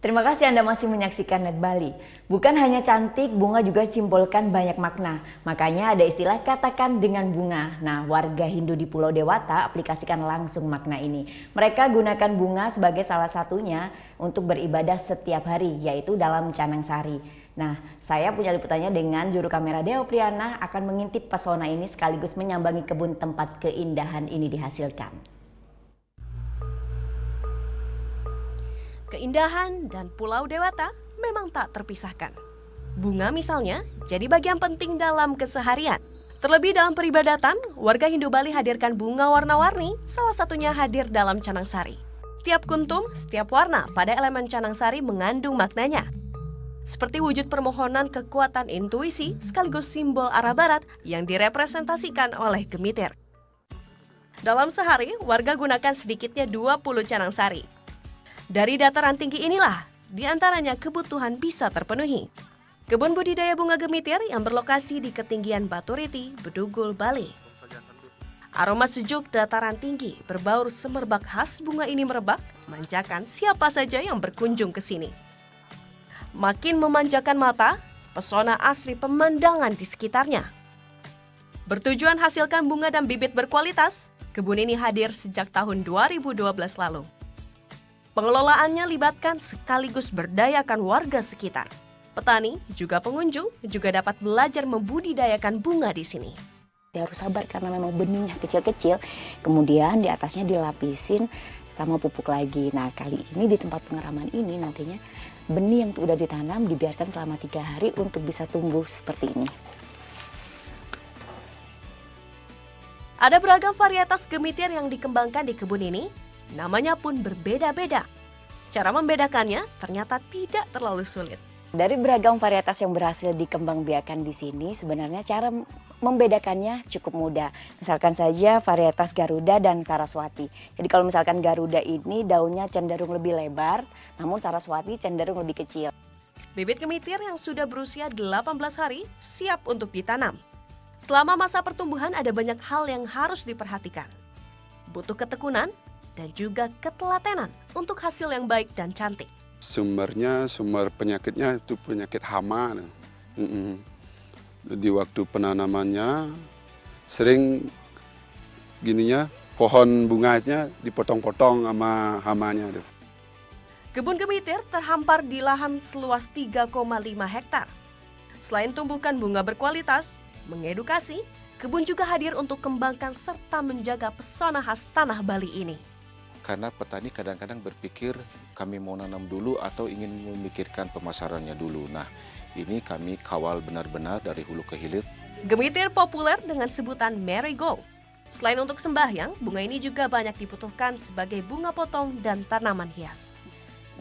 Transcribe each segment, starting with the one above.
Terima kasih Anda masih menyaksikan Net Bali. Bukan hanya cantik, bunga juga simbolkan banyak makna. Makanya ada istilah katakan dengan bunga. Nah, warga Hindu di Pulau Dewata aplikasikan langsung makna ini. Mereka gunakan bunga sebagai salah satunya untuk beribadah setiap hari, yaitu dalam Canang Sari. Nah, saya punya liputannya dengan juru kamera Dewa Priyana akan mengintip pesona ini sekaligus menyambangi kebun tempat keindahan ini dihasilkan. Keindahan dan Pulau Dewata memang tak terpisahkan. Bunga misalnya jadi bagian penting dalam keseharian. Terlebih dalam peribadatan, warga Hindu Bali hadirkan bunga warna-warni, salah satunya hadir dalam Canang Sari. Tiap kuntum, setiap warna pada elemen Canang Sari mengandung maknanya. Seperti wujud permohonan kekuatan intuisi sekaligus simbol arah barat yang direpresentasikan oleh gemitir. Dalam sehari, warga gunakan sedikitnya 20 Canang Sari. Dari dataran tinggi inilah, diantaranya kebutuhan bisa terpenuhi. Kebun budidaya bunga gemitir yang berlokasi di ketinggian Batu Riti, Bedugul, Bali. Aroma sejuk dataran tinggi berbaur semerbak khas bunga ini merebak, manjakan siapa saja yang berkunjung ke sini. Makin memanjakan mata, pesona asri pemandangan di sekitarnya. Bertujuan hasilkan bunga dan bibit berkualitas, kebun ini hadir sejak tahun 2012 lalu. Pengelolaannya libatkan sekaligus berdayakan warga sekitar. Petani, juga pengunjung, juga dapat belajar membudidayakan bunga di sini. Harus sabar karena memang benihnya kecil-kecil, kemudian di atasnya dilapisin sama pupuk lagi. Nah, kali ini di tempat pengeraman ini nantinya benih yang sudah ditanam dibiarkan selama 3 hari untuk bisa tumbuh seperti ini. Ada beragam varietas gemitir yang dikembangkan di kebun ini. Namanya pun berbeda-beda. Cara membedakannya ternyata tidak terlalu sulit. Dari beragam varietas yang berhasil dikembangbiakan di sini, sebenarnya cara membedakannya cukup mudah. Misalkan saja varietas Garuda dan Saraswati. Jadi kalau misalkan Garuda ini daunnya cenderung lebih lebar, namun Saraswati cenderung lebih kecil. Bibit gemitir yang sudah berusia 18 hari siap untuk ditanam. Selama masa pertumbuhan ada banyak hal yang harus diperhatikan. Butuh ketekunan dan juga ketelatenan untuk hasil yang baik dan cantik. Sumber penyakitnya itu penyakit hama. Di waktu penanamannya sering gininya pohon bunganya dipotong-potong sama hamanya. Kebun gemitir terhampar di lahan seluas 3,5 hektar. Selain tumbuhkan bunga berkualitas, mengedukasi, kebun juga hadir untuk kembangkan serta menjaga pesona khas tanah Bali ini. Karena petani kadang-kadang berpikir kami mau nanam dulu atau ingin memikirkan pemasarannya dulu. Nah, ini kami kawal benar-benar dari hulu ke hilir. Gemitir populer dengan sebutan marigold. Selain untuk sembahyang, bunga ini juga banyak dibutuhkan sebagai bunga potong dan tanaman hias.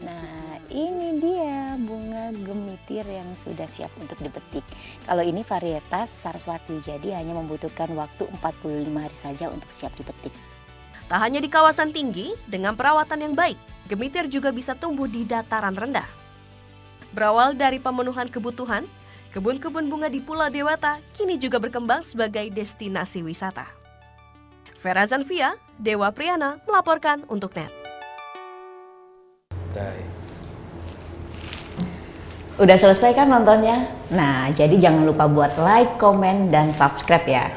Nah, ini dia bunga gemitir yang sudah siap untuk dipetik. Kalau ini varietas Saraswati, jadi hanya membutuhkan waktu 45 hari saja untuk siap dipetik. Tak hanya di kawasan tinggi, dengan perawatan yang baik, gemitir juga bisa tumbuh di dataran rendah. Berawal dari pemenuhan kebutuhan, kebun-kebun bunga di Pulau Dewata kini juga berkembang sebagai destinasi wisata. Vera Zanvia, Dewa Priyana melaporkan untuk NET. Udah selesai kan nontonnya? Nah, jadi jangan lupa buat like, komen, dan subscribe ya.